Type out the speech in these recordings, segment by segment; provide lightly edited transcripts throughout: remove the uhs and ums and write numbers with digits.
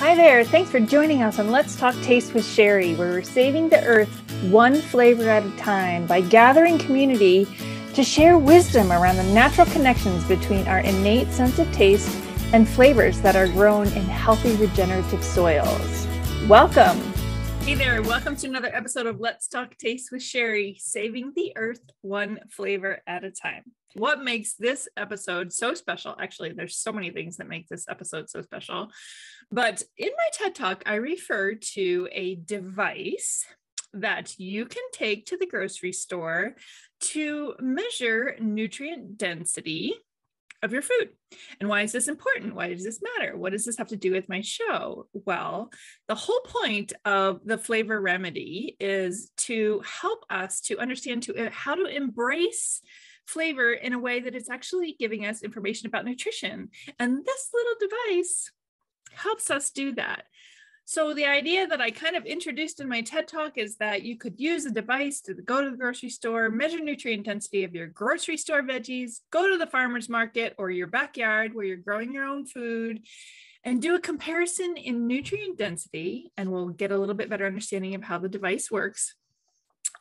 Hi there, thanks for joining us on Let's Talk Taste with Sherry, where we're saving the earth one flavor at a time by gathering community to share wisdom around the natural connections between our innate sense of taste and flavors that are grown in healthy regenerative soils. Welcome. Hey there, welcome to another episode of Let's Talk Taste with Sherry, saving the earth one flavor at a time. What makes this episode so special? Actually, there's so many things that make this episode so special. But in my TED Talk, I refer to a device that you can take to the grocery store to measure nutrient density of your food. And why is this important? Why does this matter? What does this have to do with my show? Well, the whole point of the flavor remedy is to help us to understand how to embrace flavor in a way that it's actually giving us information about nutrition. And this little device helps us do that. So the idea that I kind of introduced in my TED Talk is that you could use a device to go to the grocery store, measure nutrient density of your grocery store veggies, go to the farmer's market or your backyard where you're growing your own food, and do a comparison in nutrient density, and we'll get a little bit better understanding of how the device works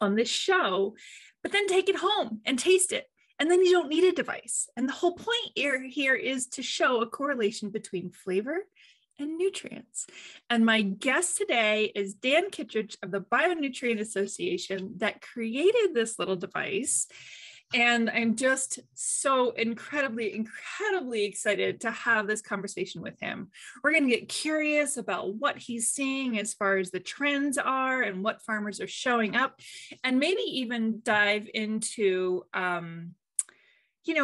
on this show, but then take it home and taste it. And then you don't need a device. And the whole point here is to show a correlation between flavor and nutrients. And my guest today is Dan Kittredge of the Bionutrient Association that created this little device. And I'm just so incredibly excited to have this conversation with him. We're going to get curious about what he's seeing as far as the trends are and what farmers are showing up, and maybe even dive into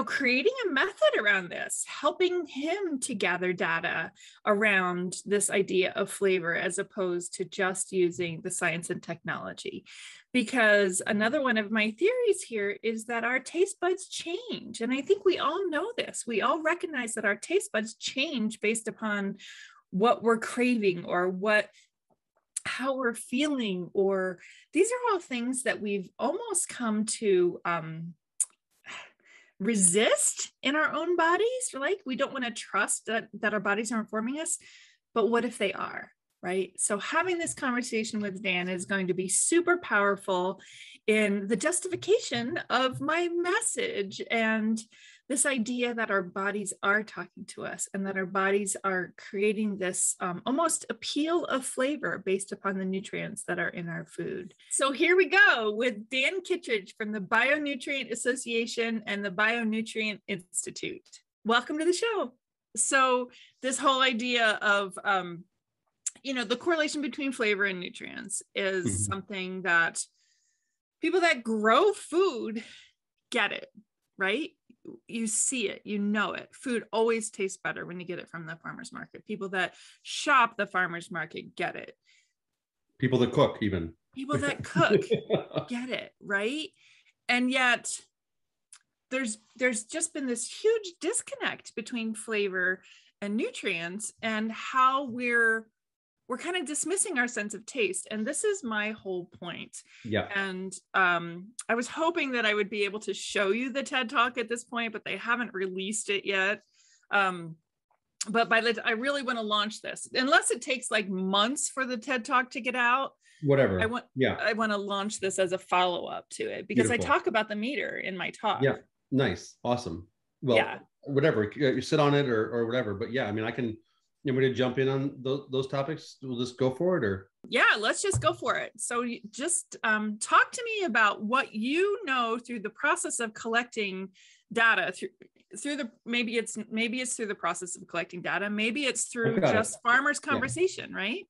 creating a method around this, helping him to gather data around this idea of flavor as opposed to just using the science and technology. Because another one of my theories here is that our taste buds change. And I think we all know this. We all recognize that our taste buds change based upon what we're craving or how we're feeling, or these are all things that we've almost come to resist in our own bodies. Like, we don't want to trust that our bodies are informing us, but what if they are, right? So having this conversation with Dan is going to be super powerful in the justification of my message and this idea that our bodies are talking to us and that our bodies are creating this almost appeal of flavor based upon the nutrients that are in our food. So here we go with Dan Kittredge from the Bionutrient Association and the Bionutrient Institute. Welcome to the show. So this whole idea of, the correlation between flavor and nutrients is something that people that grow food get it, right? You see it, you know it. Food always tastes better when you get it from the farmer's market. People that shop the farmer's market get it. People that cook, even. People that cook get it, right? And yet there's just been this huge disconnect between flavor and nutrients, and how we're kind of dismissing our sense of taste. And this is my whole point. Yeah. And I was hoping that I would be able to show you the TED Talk at this point, but they haven't released it yet. But I really want to launch this, unless it takes like months for the TED Talk to get out. Whatever. I want to launch this as a follow-up to it, because Beautiful. I talk about the meter in my talk. Yeah. Nice. Awesome. Well, yeah. Whatever, you sit on it or whatever, but yeah, I mean, you want me to jump in on those topics? We'll just go for it, or? Yeah, let's just go for it. So just talk to me about what you know through the process of collecting data, maybe it's through the process of collecting data. Maybe it's through just farmers' conversation, right?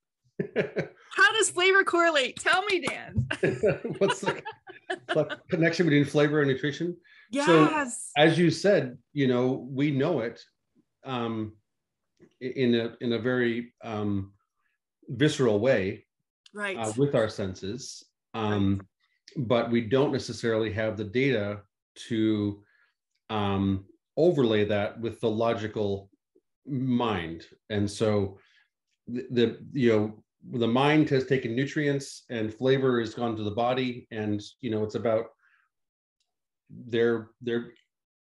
How does flavor correlate? Tell me, Dan. What's the connection between flavor and nutrition? Yes. So, as you said, we know it. In a very visceral way, right, with our senses, but we don't necessarily have the data to overlay that with the logical mind. And so the mind has taken nutrients and flavor has gone to the body, and it's about they're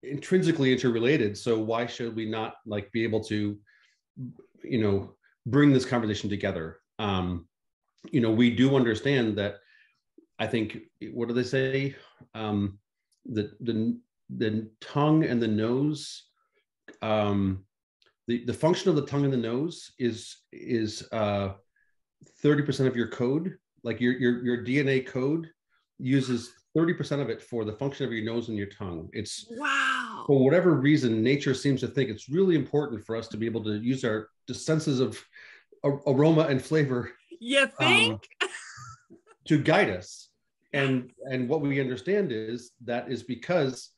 intrinsically interrelated. So why should we not be able to bring this conversation together. We do understand that. I think, what do they say? The tongue and the nose, the function of the tongue and the nose is 30% of your code. Like your DNA code uses 30% of it for the function of your nose and your tongue. It's, wow. For whatever reason, nature seems to think it's really important for us to be able to use our senses of aroma and flavor. You think? To guide us. And what we understand is that is because,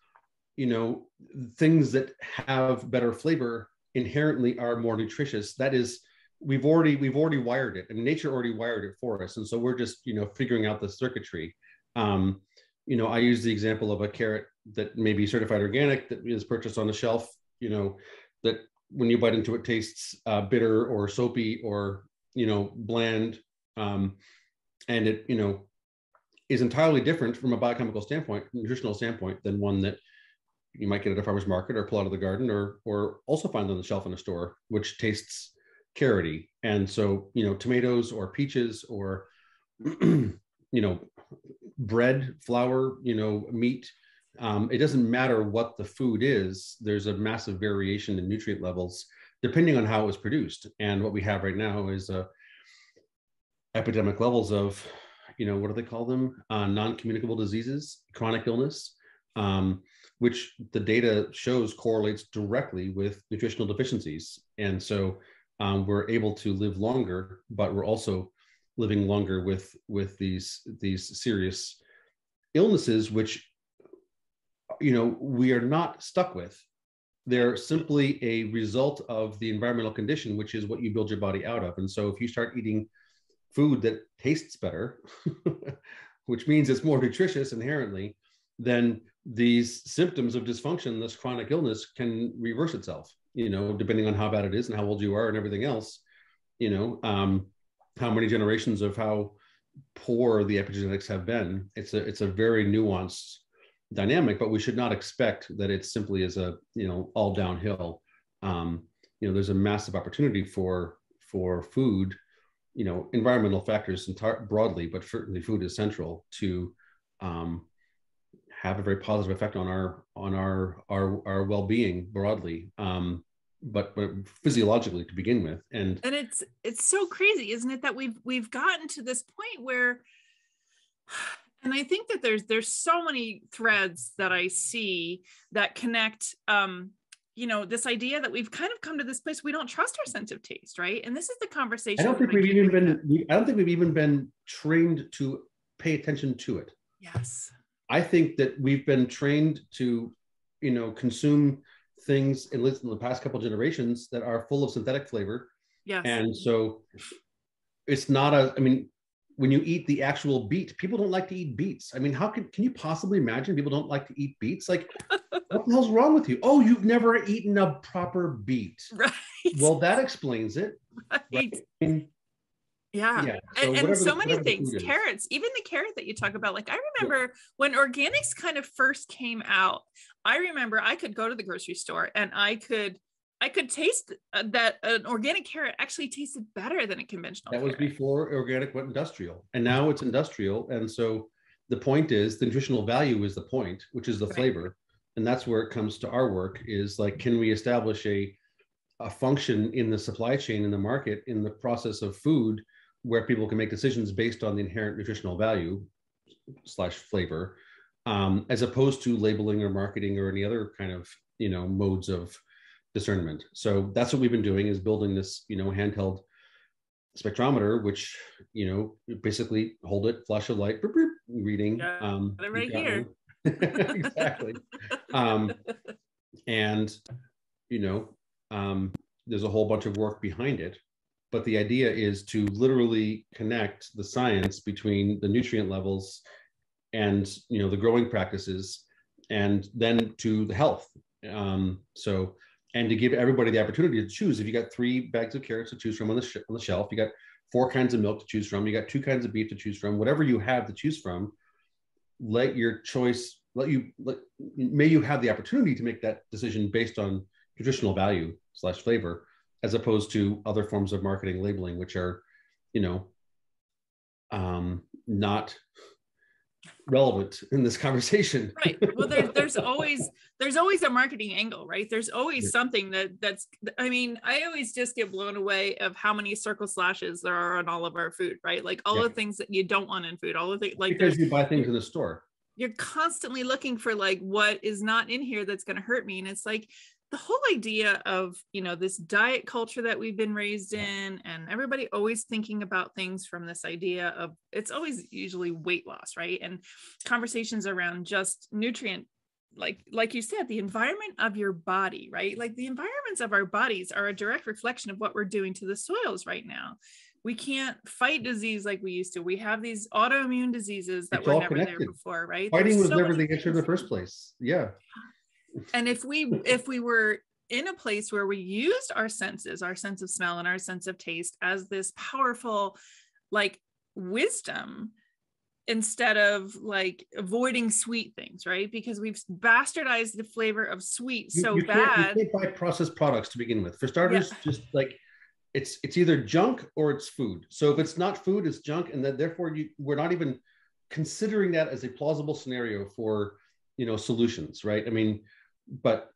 things that have better flavor inherently are more nutritious. That is, we've already wired it, and nature already wired it for us. And so we're just, figuring out the circuitry. I use the example of a carrot that may be certified organic that is purchased on the shelf, that when you bite into it tastes bitter or soapy or, bland. And it, is entirely different from a biochemical standpoint, nutritional standpoint, than one that you might get at a farmer's market or pull out of the garden or also find on the shelf in a store, which tastes carroty. And so, tomatoes or peaches or, bread, flour, meat, it doesn't matter what the food is. There's a massive variation in nutrient levels depending on how it was produced. And what we have right now is epidemic levels of, what do they call them? Non-communicable diseases, chronic illness, which the data shows correlates directly with nutritional deficiencies. And so we're able to live longer, but we're also living longer with these serious illnesses, which, we are not stuck with. They're simply a result of the environmental condition, which is what you build your body out of. And so if you start eating food that tastes better, which means it's more nutritious inherently, then these symptoms of dysfunction, this chronic illness, can reverse itself, depending on how bad it is and how old you are and everything else, how many generations of how poor the epigenetics have been. It's a very nuanced dynamic, but we should not expect that it simply is all downhill. There's a massive opportunity for food, environmental factors broadly, but certainly food is central to have a very positive effect on our well-being broadly, but physiologically to begin with. And it's so crazy, isn't it, that we've gotten to this point where, and I think that there's so many threads that I see that connect, this idea that we've kind of come to this place, we don't trust our sense of taste, right? And this is the conversation. I don't think we've even been trained to pay attention to it. Yes. I think that we've been trained to, consume things, at least in the past couple of generations, that are full of synthetic flavor. Yes. And so it's not when you eat the actual beet, people don't like to eat beets. I mean, how can you possibly imagine people don't like to eat beets? Like, what the hell's wrong with you? Oh, you've never eaten a proper beet. Right. Well, that explains it. Right. Yeah. So and so many things, carrots, even the carrot that you talk about. Like, I remember when organics kind of first came out, I remember I could go to the grocery store and I could taste that an organic carrot actually tasted better than a conventional carrot. That was before organic went industrial, and now it's industrial. And so the point is, the nutritional value is the point, which is the flavor. And that's where it comes to our work, is like, can we establish a function in the supply chain, in the market, in the process of food, where people can make decisions based on the inherent nutritional value / flavor, as opposed to labeling or marketing or any other kind of, modes of discernment. So that's what we've been doing, is building this, handheld spectrometer, which, basically hold it, flash a light, boop, boop, reading. Got it right here. Exactly. And, there's a whole bunch of work behind it. But the idea is to literally connect the science between the nutrient levels and, the growing practices, and then to the health. And to give everybody the opportunity to choose. If you got 3 bags of carrots to choose from on the shelf, you got 4 kinds of milk to choose from, you got 2 kinds of beef to choose from, whatever you have to choose from, may you have the opportunity to make that decision based on nutritional value / flavor, as opposed to other forms of marketing labeling, which are, you know, not relevant in this conversation. Right. Well, there's always a marketing angle, right? There's always something that's, I mean, I always just get blown away of how many circle slashes there are on all of our food, right? Like all the things that you don't want in food, all of the, like, because you buy things in the store. You're constantly looking for like, what is not in here that's going to hurt me. And it's like the whole idea of, you know, this diet culture that we've been raised in, and everybody always thinking about things from this idea of, it's always usually weight loss, right? And conversations around just nutrient, like you said, the environment of your body, right? Like the environments of our bodies are a direct reflection of what we're doing to the soils right now. We can't fight disease like we used to. We have these autoimmune diseases that were never there before, right? Fighting was never the answer in the first place. Yeah. And if we were in a place where we used our senses, our sense of smell and our sense of taste as this powerful, like, wisdom, instead of like avoiding sweet things, right? Because we've bastardized the flavor of sweet so bad. You can't buy processed products to begin with. For starters, just like, it's either junk or it's food. So if it's not food, it's junk, and then therefore we're not even considering that as a plausible scenario for, you know, solutions, right? I mean, but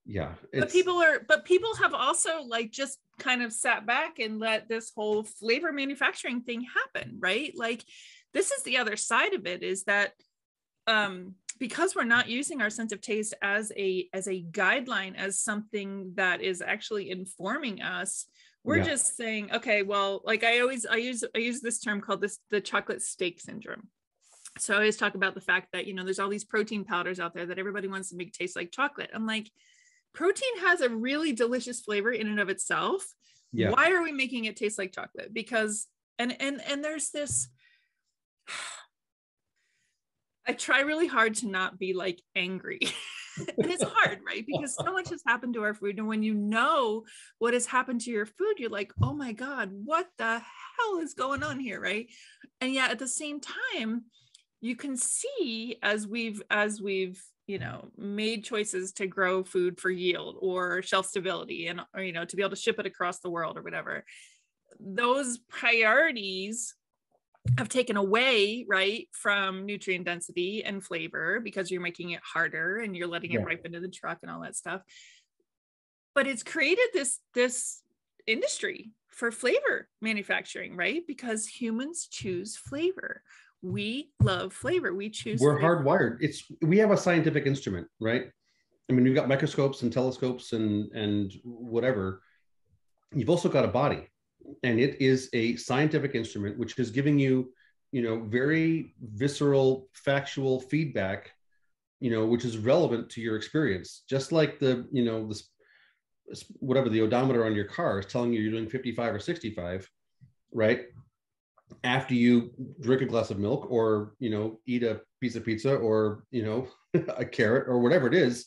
yeah. But people have also like just kind of sat back and let this whole flavor manufacturing thing happen, right? Like this is the other side of it, is that because we're not using our sense of taste as a guideline, as something that is actually informing us, we're just saying, okay, well, like I use this term called the chocolate steak syndrome. So I always talk about the fact that, you know, there's all these protein powders out there that everybody wants to make taste like chocolate. I'm like, protein has a really delicious flavor in and of itself. Yeah. Why are we making it taste like chocolate? Because, and there's this, I try really hard to not be like angry. And it's hard, right? Because so much has happened to our food. And when you know what has happened to your food, you're like, oh my God, what the hell is going on here, right? And yet at the same time, you can see as we've, you know, made choices to grow food for yield or shelf stability, and, or, you know, to be able to ship it across the world or whatever, those priorities have taken away, right, from nutrient density and flavor, because you're making it harder and you're letting it ripen into the truck and all that stuff. But it's created this industry for flavor manufacturing, right? Because humans choose flavor. We love flavor. We choose. We're flavor. hardwired. We have a scientific instrument, right? I mean, we've got microscopes and telescopes and whatever. You've also got a body, and it is a scientific instrument which is giving you, you know, very visceral, factual feedback, you know, which is relevant to your experience. Just like the, you know, this whatever the odometer on your car is telling you you're doing 55 or 65, right? After you drink a glass of milk, or, you know, eat a piece of pizza, or, you know, a carrot, or whatever it is,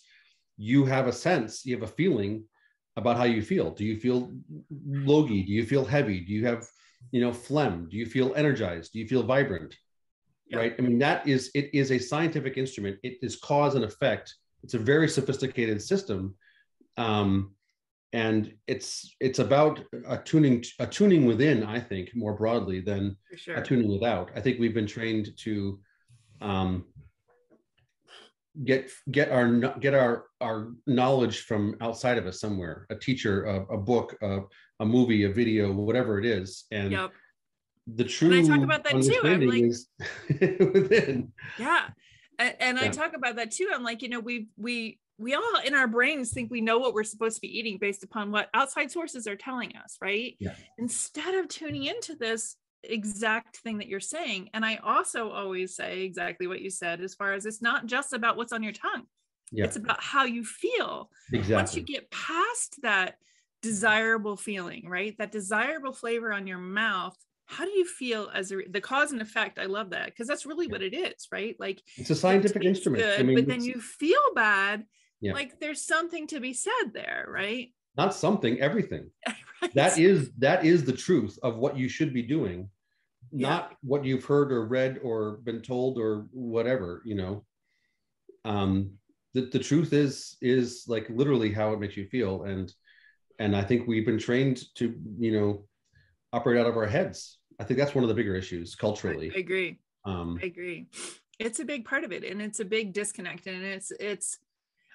you have a sense, you have a feeling about how you feel. Do you feel logy? Do you feel heavy? Do you have, you know, phlegm? Do you feel energized? Do you feel vibrant? Right? I mean, it is a scientific instrument. It is cause and effect. It's a very sophisticated system. And it's about attuning within, I think, more broadly than attuning without. I think we've been trained to get our knowledge from outside of us somewhere, a teacher, a book, a movie, a video, whatever it is. And the true and I talk about that too. I'm like, is within. Yeah. And I talk about that too. I'm like, you know, we all in our brains think we know what we're supposed to be eating based upon what outside sources are telling us, right? Yeah. Instead of tuning into this exact thing that you're saying. And I also always say exactly what you said, as far as it's not just about what's on your tongue. Yeah. It's about how you feel. Exactly. Once you get past that desirable feeling, right? That desirable flavor on your mouth, how do you feel as the cause and effect? I love that, because that's really what it is, right? Like, it's a scientific instrument. Good, I mean, but then you feel bad. Yeah. Like there's something to be said there, right? Not something, everything. Right. That is the truth of what you should be doing, not what you've heard or read or been told or whatever, you know. The truth is like literally how it makes you feel. And And I think we've been trained to, operate out of our heads. I think that's one of the bigger issues culturally. I agree. I agree. It's a big part of it, and it's a big disconnect. And it's,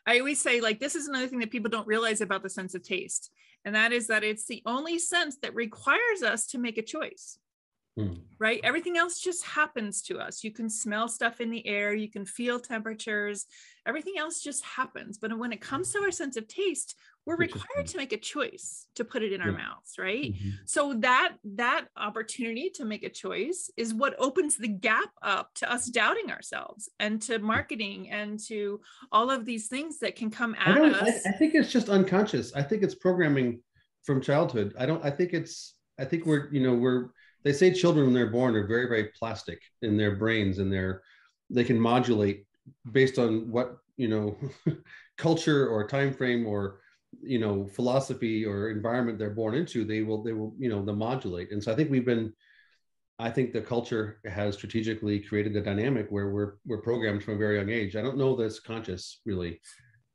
I always say, like, this is another thing that people don't realize about the sense of taste. And that is that it's the only sense that requires us to make a choice. Right? Everything else just happens to us. You can smell stuff in the air, you can feel temperatures, everything else just happens. But when it comes to our sense of taste, we're required to make a choice to put it in our mouths, right? So that opportunity to make a choice is what opens the gap up to us doubting ourselves, and to marketing, and to all of these things that can come at us. I think it's just unconscious. I think it's programming from childhood. I think we're they say children when they're born are very, very plastic in their brains, and they can modulate based on what, culture or time frame or, philosophy or environment they're born into. They will, they'll modulate. And so I think the culture has strategically created a dynamic where we're programmed from a very young age. I don't know that's conscious, really.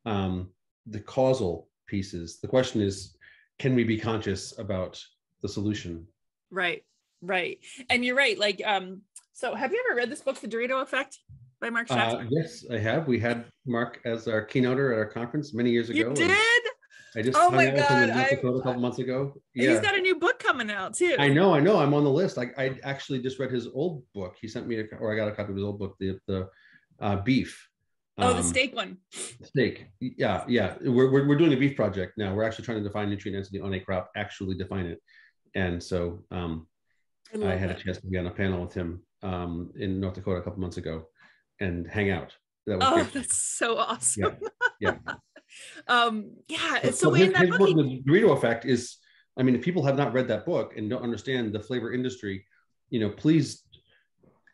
The causal pieces. The question is, can we be conscious about the solution? Right. And you're right. Like, so have you ever read this book, The Dorito Effect, by Mark Schatzker? Yes, I have. We had Mark as our keynoter at our conference many years ago. You did? I just hung out with him in North Dakota a couple months ago. Yeah. He's got a new book coming out too. I know. I'm on the list. I actually just read his old book. He sent me I got a copy of his old book, the beef. The steak one. Steak. Yeah. We're doing a beef project now. We're actually trying to define nutrient density on a crop, actually define it. And so I had a chance to be on a panel with him in North Dakota a couple months ago and hang out. That was great. That's so awesome. Yeah. So in that book, the Dorito Effect is, if people have not read that book and don't understand the flavor industry, please,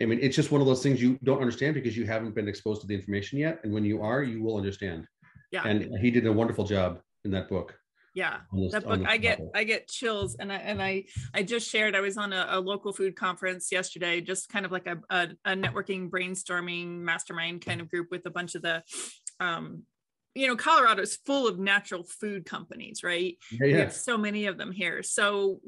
it's just one of those things you don't understand because you haven't been exposed to the information yet. And when you are, you will understand. Yeah. And he did a wonderful job in that book. Yeah, that book, I get chills. And I just shared, I was on a local food conference yesterday, just kind of like a networking, brainstorming mastermind kind of group with a bunch of the, Colorado is full of natural food companies, right? Yeah. We have so many of them here. So,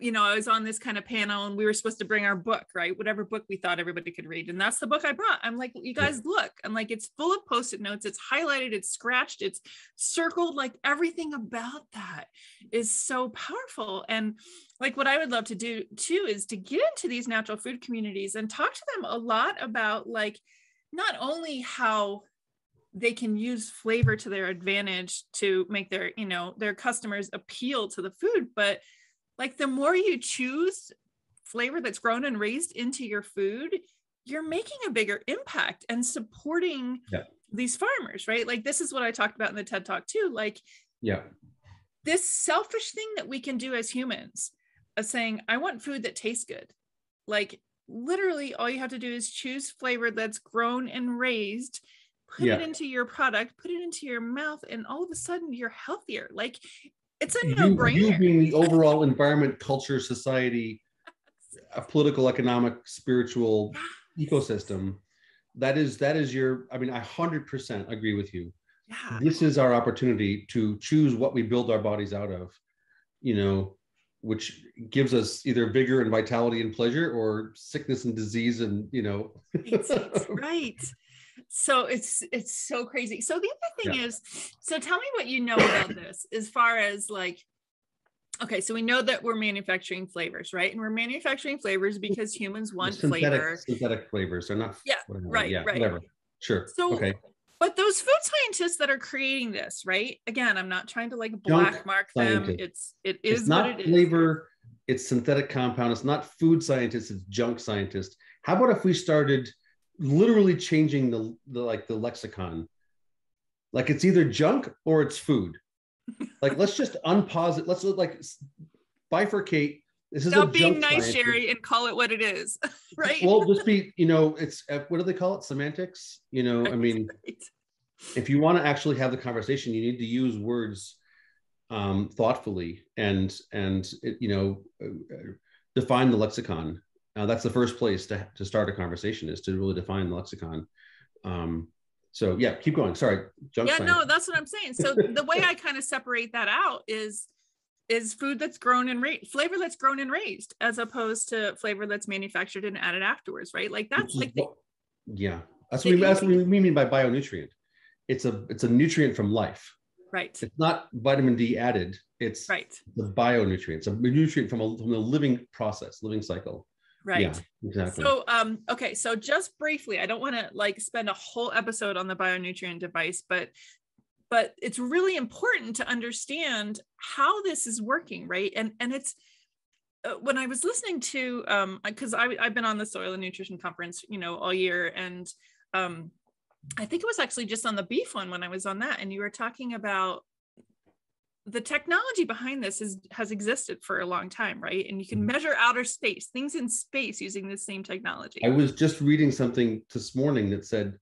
I was on this kind of panel, and we were supposed to bring our book, right? Whatever book we thought everybody could read. And that's the book I brought. I'm like, you guys, look. I'm like, it's full of Post-it notes. It's highlighted, it's scratched, it's circled. Like, everything about that is so powerful. And like, what I would love to do too is to get into these natural food communities and talk to them a lot about, like, not only how they can use flavor to their advantage to make their customers appeal to the food, but like, the more you choose flavor that's grown and raised into your food, you're making a bigger impact and supporting these farmers, right? Like, this is what I talked about in the TED Talk too. Like, this selfish thing that we can do as humans of saying, I want food that tastes good. Like, literally all you have to do is choose flavor that's grown and raised, put it into your product, put it into your mouth, and all of a sudden you're healthier. Like, it's a no-brainer. You being the overall environment, culture, society, a political, economic, spiritual ecosystem, that is your, I 100% agree with you. Yeah. This is our opportunity to choose what we build our bodies out of, which gives us either vigor and vitality and pleasure, or sickness and disease and, It's right. So it's so crazy. So the other thing is, so tell me what you know about this as far as, like, okay, so we know that we're manufacturing flavors, right? And we're manufacturing flavors because humans want flavor. Synthetic flavors are not. Right. Whatever. Sure. So, okay. But those food scientists that are creating this, right? Again, I'm not trying to like black mark them. It's not what it flavor. It's synthetic compound. It's not food scientists. It's junk scientists. How about if we started literally changing the lexicon? Like, it's either junk or it's food. Like, let's just unpause it. Let's like bifurcate. This is Stop being nice, Sherry, and call it what it is. Right. Well, just be, it's, what do they call it? Semantics. Right. If you want to actually have the conversation, you need to use words thoughtfully and define the lexicon. That's the first place to start a conversation, is to really define the lexicon. So yeah, keep going. Sorry. No, that's what I'm saying. So the way I kind of separate that out is, is food that's grown and raised, flavor that's grown and raised, as opposed to flavor that's manufactured and added afterwards, right? Like that's like that's what we mean by bionutrient. It's a nutrient from life. Right. It's not vitamin D added. It's right. The bionutrient. It's a nutrient from a living process, living cycle. Right. Yeah, exactly. So, okay. So just briefly, I don't want to like spend a whole episode on the bionutrient device, but it's really important to understand how this is working, right? And it's, when I was listening to, because I've been on the Soil and Nutrition Conference, all year, and I think it was actually just on the beef one when I was on that, and you were talking about the technology behind this has existed for a long time, right? And you can measure outer space, things in space using the same technology. I was just reading something this morning that said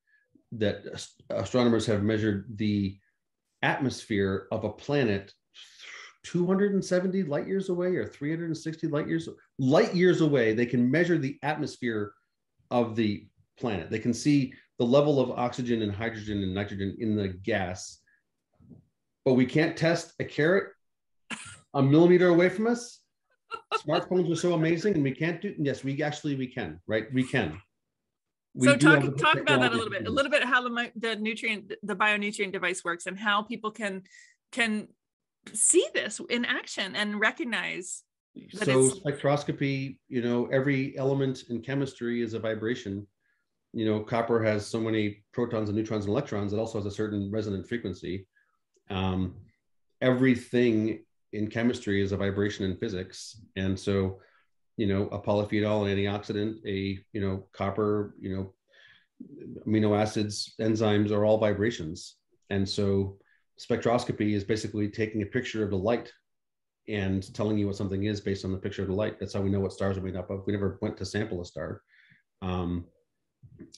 that astronomers have measured the atmosphere of a planet 270 light years away or 360 light years away. They can measure the atmosphere of the planet. They can see the level of oxygen and hydrogen and nitrogen in the gas, but we can't test a carrot a millimeter away from us. Smartphones are so amazing, and we can't do. Yes, we can, right? We can. So talk about that a little bit how the bionutrient device works, and how people can see this in action and recognize that. So spectroscopy, every element in chemistry is a vibration. Copper has so many protons and neutrons and electrons. It also has a certain resonant frequency. Everything in chemistry is a vibration in physics. And so, a polyphenol, an antioxidant, copper, amino acids, enzymes are all vibrations. And so spectroscopy is basically taking a picture of the light and telling you what something is based on the picture of the light. That's how we know what stars are made up of. We never went to sample a star.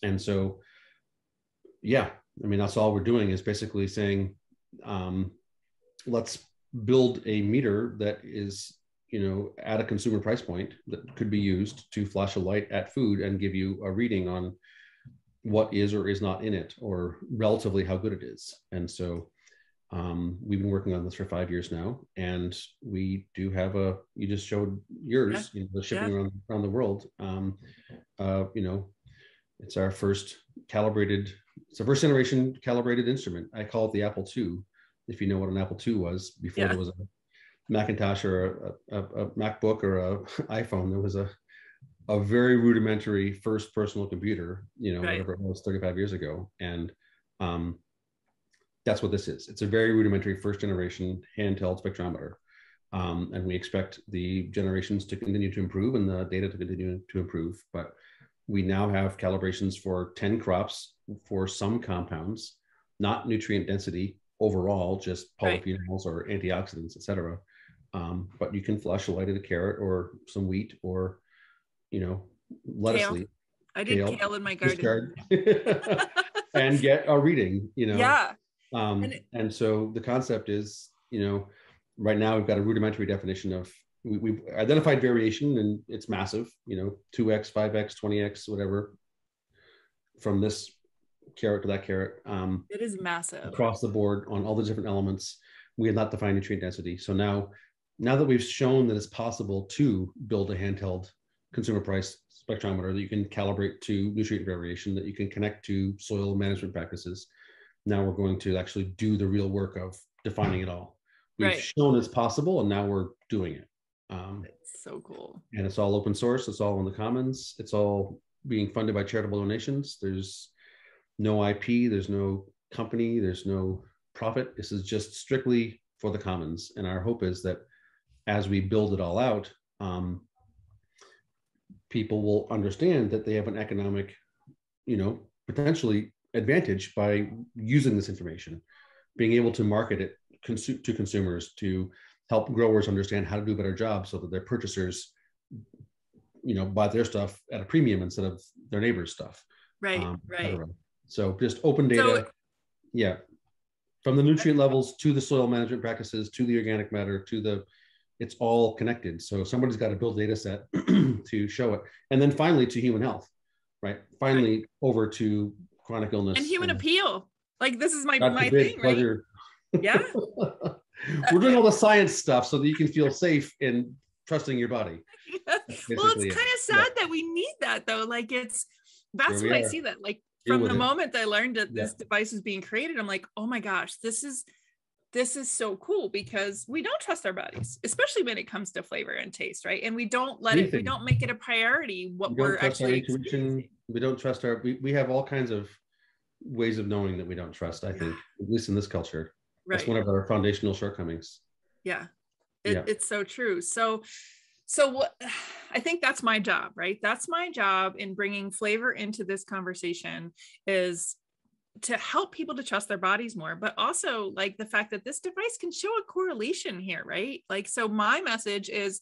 And so, that's all we're doing is basically saying, let's build a meter that is, at a consumer price point that could be used to flash a light at food and give you a reading on what is or is not in it, or relatively how good it is. And so we've been working on this for 5 years now, and we do have you just showed yours, the shipping around the world. It's our first first generation calibrated instrument. I call it the Apple II. If you know what an Apple II was, before there was a Macintosh or a MacBook or a iPhone, there was a very rudimentary first personal computer, whatever it was 35 years ago. And that's what this is. It's a very rudimentary first generation handheld spectrometer. And we expect the generations to continue to improve and the data to continue to improve. But we now have calibrations for 10 crops for some compounds, not nutrient density overall, just polyphenols or antioxidants, et cetera. But you can flush a light of a carrot or some wheat or, lettuce leaf. I did kale in my garden. And get a reading, Yeah. And so the concept is, right now we've got a rudimentary definition of, we've identified variation, and it's massive, 2x, 5x, 20x, whatever, from this carrot to that carrot. It is massive. Across the board on all the different elements. We have not defined nutrient density. So now that we've shown that it's possible to build a handheld consumer price spectrometer that you can calibrate to nutrient variation, that you can connect to soil management practices, now we're going to actually do the real work of defining it all. We've shown it's possible, and now we're doing it. It's so cool. And it's all open source. It's all in the commons. It's all being funded by charitable donations. There's no IP. There's no company. There's no profit. This is just strictly for the commons. And our hope is that as we build it all out, people will understand that they have an economic, potentially advantage by using this information, being able to market it to consumers, to help growers understand how to do a better job so that their purchasers, buy their stuff at a premium instead of their neighbor's stuff. Right. So just open data. From the nutrient levels to the soil management practices, to the organic matter, it's all connected. So somebody's got to build a data set to show it. And then finally to human health, right? Finally over to chronic illness. And human appeal. Like, this is my thing, pleasure. Right? Yeah. We're doing all the science stuff so that you can feel safe in trusting your body. Well, it's kind of sad that we need that though. Like that's what I see that like from the moment I learned that this device is being created, I'm like, oh my gosh, this is so cool, because we don't trust our bodies, especially when it comes to flavor and taste, right? And we don't we don't make it a priority what we're actually experiencing. We don't trust we have all kinds of ways of knowing that we don't trust, I think, at least in this culture. Right. That's one of our foundational shortcomings. Yeah. It's so true. So what I think that's my job, right? That's my job in bringing flavor into this conversation, is to help people to trust their bodies more, but also like the fact that this device can show a correlation here, right? Like, so my message is,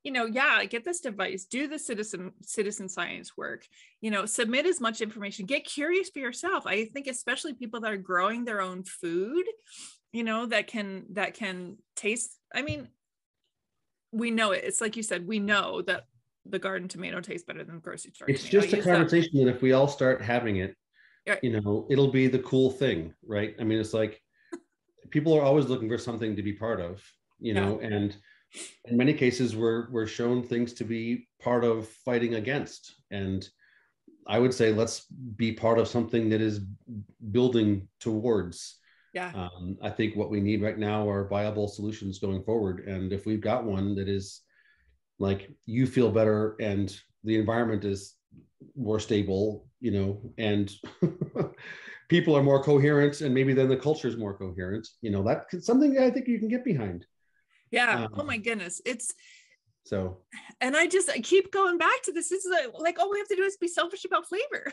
get this device, do the citizen science work, submit as much information, get curious for yourself. I think especially people that are growing their own food, that can taste. I mean, we know it. It's like you said, we know that the garden tomato tastes better than the grocery store. It's just a conversation that if we all start having it, it'll be the cool thing, right? I mean, it's like people are always looking for something to be part of, and in many cases we're shown things to be part of fighting against. And I would say let's be part of something that is building towards. I think what we need right now are viable solutions going forward. And if we've got one that is like, you feel better and the environment is more stable, and people are more coherent, and maybe then the culture is more coherent, that's something I think you can get behind. Oh my goodness. And I keep going back to this. This is like all we have to do is be selfish about flavor.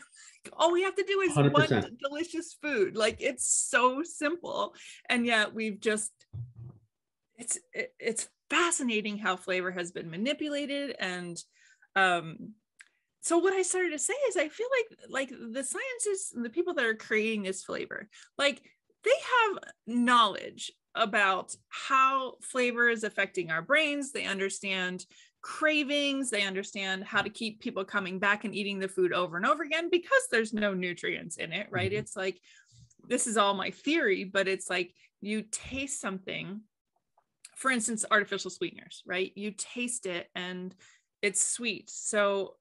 All we have to do is 100%. Want delicious food. Like, it's so simple. And yet we've just, it's fascinating how flavor has been manipulated. And so what I started to say is, I feel like the scientists and the people that are creating this flavor, like, they have knowledge about how flavor is affecting our brains. They understand cravings. They understand how to keep people coming back and eating the food over and over again, because there's no nutrients in it, right? Mm-hmm. It's like, this is all my theory, but it's like, you taste something, for instance, artificial sweeteners, right? You taste it and it's sweet. So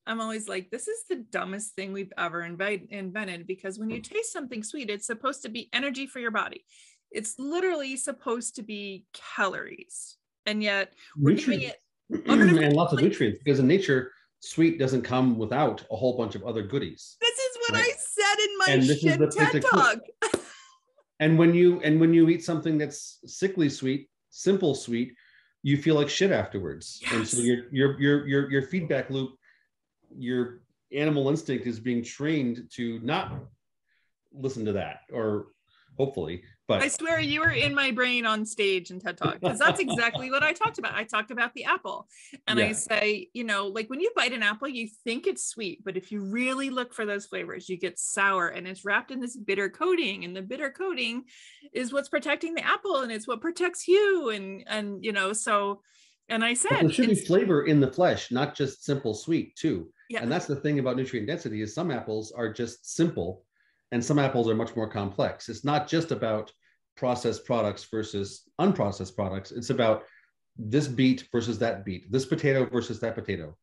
I'm always like, this is the dumbest thing we've ever invented, because when you taste something sweet, it's supposed to be energy for your body. It's literally supposed to be calories. And yet we're giving it and lots of nutrients, because in nature, sweet doesn't come without a whole bunch of other goodies. This is what I said in my TED Talk. And when you eat something that's sickly sweet, simple sweet, you feel like shit afterwards. Yes. And so your feedback loop, your animal instinct is being trained to not listen to that, or hopefully. But I swear you were in my brain on stage in TED Talk, because that's exactly what I talked about. I talked about the apple, and I say, like, when you bite an apple, you think it's sweet, but if you really look for those flavors, you get sour, and it's wrapped in this bitter coating, and the bitter coating is what's protecting the apple, and it's what protects you. And so, and I said, there should be flavor in the flesh, not just simple sweet too. Yeah. And that's the thing about nutrient density, is some apples are just simple, and some apples are much more complex. It's not just about processed products versus unprocessed products. It's about this beet versus that beet, this potato versus that potato.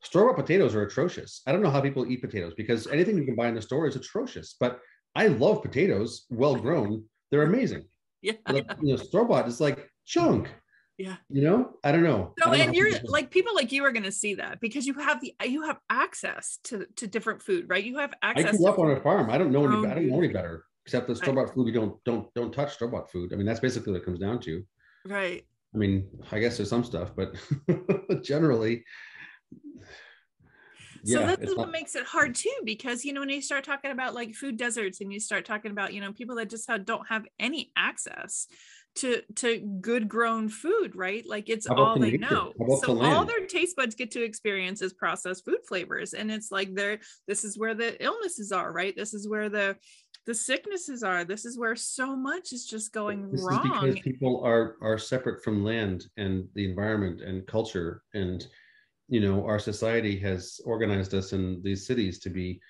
Store-bought potatoes are atrocious. I don't know how people eat potatoes, because anything you can buy in the store is atrocious. But I love potatoes, well grown. They're amazing. Yeah. But, store-bought is like junk. Yeah. I don't know. So, and you're like, people like you are going to see that, because you have access to different food, right? You have access. I grew up on a farm. I don't know any better, except the store-bought food. You don't touch store-bought food. I mean, that's basically what it comes down to. Right. I mean, I guess there's some stuff, but generally. So that's what makes it hard too, because, when you start talking about like food deserts, and you start talking about, people that just don't have any access to good grown food, right? Like, it's all they know. So all their taste buds get to experience is processed food flavors. And it's like, this is where the illnesses are, right? This is where the sicknesses are. This is where so much is just going wrong. This is because people are separate from land and the environment and culture. And our society has organized us in these cities to be,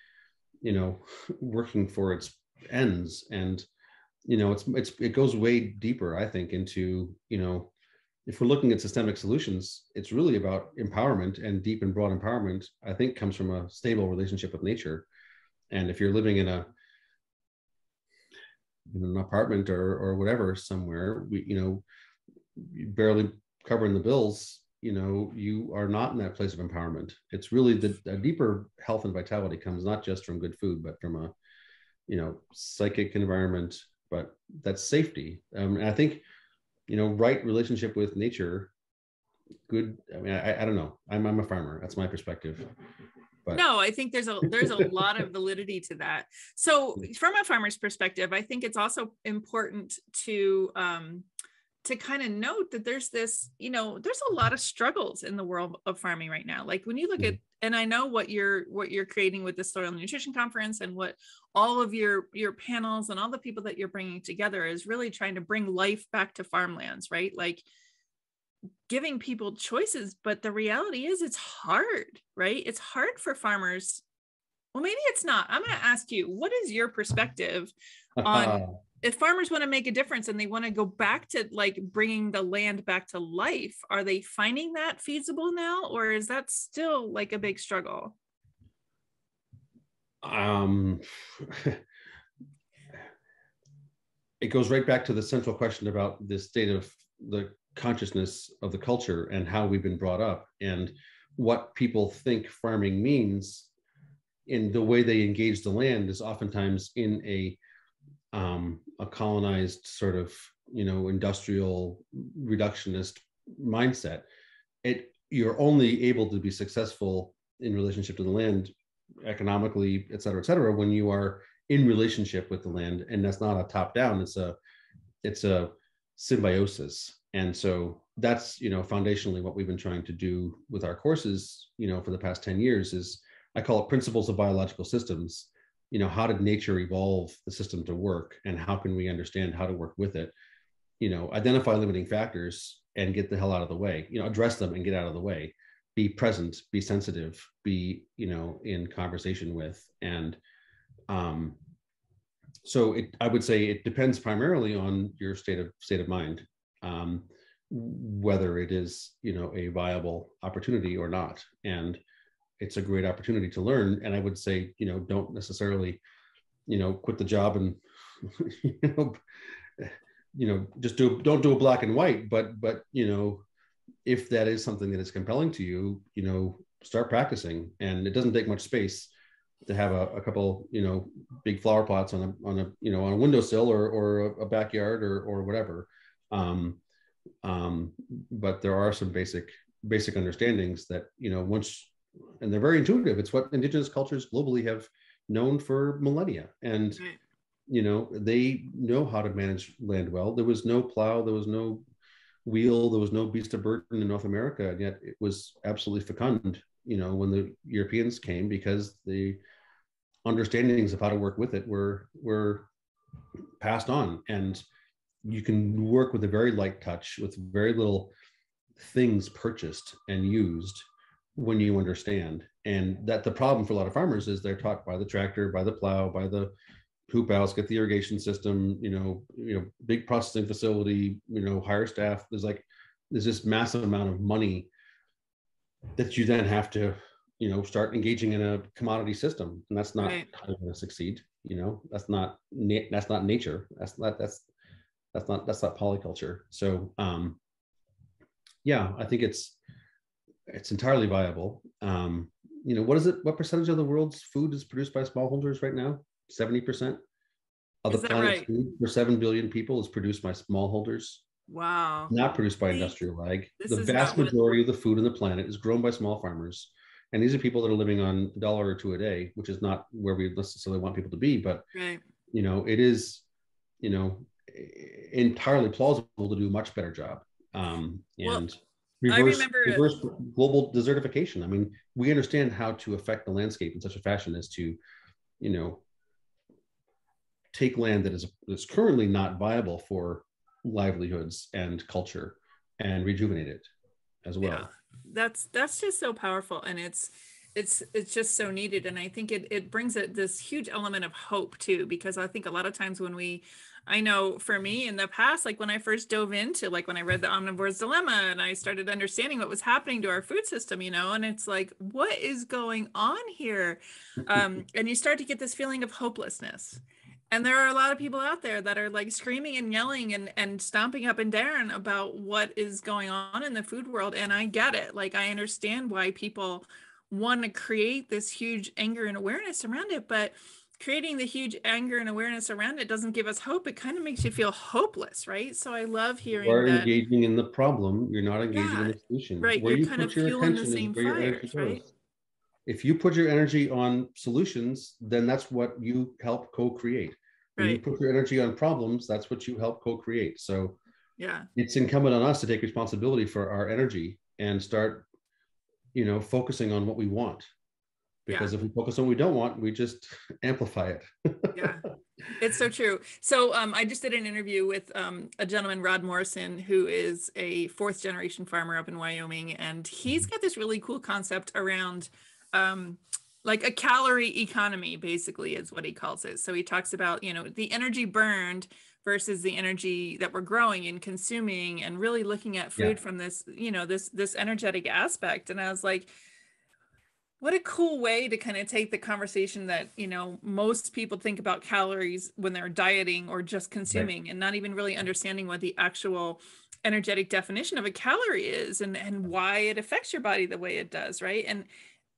working for its ends. And it goes way deeper, I think, into, if we're looking at systemic solutions, it's really about empowerment, and deep and broad empowerment, I think, comes from a stable relationship with nature. And if you're living in an apartment or whatever somewhere, you barely covering the bills, you are not in that place of empowerment. It's really a deeper health and vitality comes not just from good food, but from a, psychic environment, but that's safety. And I think, right relationship with nature, good. I mean, I don't know. I'm a farmer. That's my perspective. But no, I think there's a lot of validity to that. So from a farmer's perspective, I think it's also important to kind of note that there's this, there's a lot of struggles in the world of farming right now. Like when you look at, and I know what you're creating with the Soil Nutrition Conference, and what all of your panels and all the people that you're bringing together is really trying to bring life back to farmlands, right? Like giving people choices, but the reality is it's hard, right? It's hard for farmers. Well, maybe it's not. I'm going to ask you, what is your perspective on if farmers want to make a difference and they want to go back to like bringing the land back to life? Are they finding that feasible now, or is that still like a big struggle? It goes right back to the central question about the state of the consciousness of the culture and how we've been brought up, and what people think farming means in the way they engage the land is oftentimes in a colonized sort of, industrial reductionist mindset. You're only able to be successful in relationship to the land economically, et cetera, when you are in relationship with the land. And that's not a top down, it's a symbiosis. And so that's, foundationally what we've been trying to do with our courses, for the past 10 years is, I call it principles of biological systems. How did nature evolve the system to work, and how can we understand how to work with it? Identify limiting factors and get the hell out of the way, address them and get out of the way, be present, be sensitive, be, in conversation with. And so I would say it depends primarily on your state of mind, whether it is, a viable opportunity or not. And it's a great opportunity to learn. And I would say, don't necessarily, quit the job and, just don't do a black and white, but, if that is something that is compelling to you, start practicing. And it doesn't take much space to have a couple, big flower pots on a windowsill or a backyard or whatever. But there are some basic understandings that, once, and they're very intuitive. It's what indigenous cultures globally have known for millennia. And, they know how to manage land well. There was no plow, there was no wheel, there was no beast of burden in North America. And yet it was absolutely fecund, when the Europeans came, because the understandings of how to work with it were passed on. And you can work with a very light touch, with very little things purchased and used, when you understand. And that the problem for a lot of farmers is they're taught by the tractor, by the plow, by the hoop house, get the irrigation system, big processing facility, hire staff. There's this massive amount of money that you then have to, start engaging in a commodity system. And that's not how you're going to succeed. That's not nature. That's not polyculture. So I think it's entirely viable. What is it? What percentage of the world's food is produced by smallholders right now? 70% of the planet's food for 7 billion people is produced by smallholders. Wow. Not produced by industrial ag. The vast majority of the food on the planet is grown by small farmers. And these are people that are living on $1 or $2 a day, which is not where we necessarily want people to be. But, it is, entirely plausible to do a much better job. Reverse global desertification. I mean, we understand how to affect the landscape in such a fashion as to, take land that is currently not viable for livelihoods and culture and rejuvenate it as well. Yeah, that's just so powerful. And it's just so needed. And I think it brings this huge element of hope too, because I think a lot of times I know for me in the past, like when I first dove into, like when I read The Omnivore's Dilemma and I started understanding what was happening to our food system, and it's like, what is going on here? And you start to get this feeling of hopelessness. And there are a lot of people out there that are like screaming and yelling and stomping up and down about what is going on in the food world. And I get it. Like, I understand why people want to create this huge anger and awareness around it, but creating the huge anger and awareness around it doesn't give us hope. It kind of makes you feel hopeless, right? So I love hearing You're that. engaging in the problem. You're not engaging in the solution. Right. Where You're you kind of put your fueling the attention same is where your energy fires, goes. right? If you put your energy on solutions, then that's what you help co-create. When you put your energy on problems, that's what you help co-create. So yeah, it's incumbent on us to take responsibility for our energy and start, focusing on what we want. Because if we focus on what we don't want, we just amplify it. Yeah, it's so true. So I just did an interview with a gentleman, Rod Morrison, who is a 4th generation farmer up in Wyoming. And he's got this really cool concept around like a calorie economy, basically, is what he calls it. So he talks about, the energy burned versus the energy that we're growing and consuming, and really looking at food from this, this energetic aspect. And I was like, what a cool way to kind of take the conversation that, most people think about calories when they're dieting or just consuming, and not even really understanding what the actual energetic definition of a calorie is, and why it affects your body the way it does, right?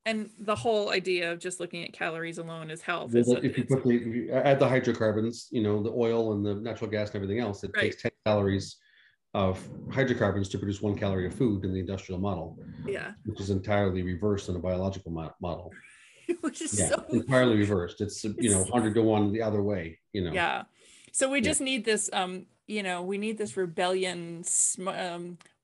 And the whole idea of just looking at calories alone as health. If you add the hydrocarbons, the oil and the natural gas and everything else, it takes 10 calories of hydrocarbons to produce 1 calorie of food in the industrial model. Yeah. Which is entirely reversed in a biological model. Which is entirely reversed. It's 100 to 1 the other way. Yeah. So we just need this. We need this rebellion.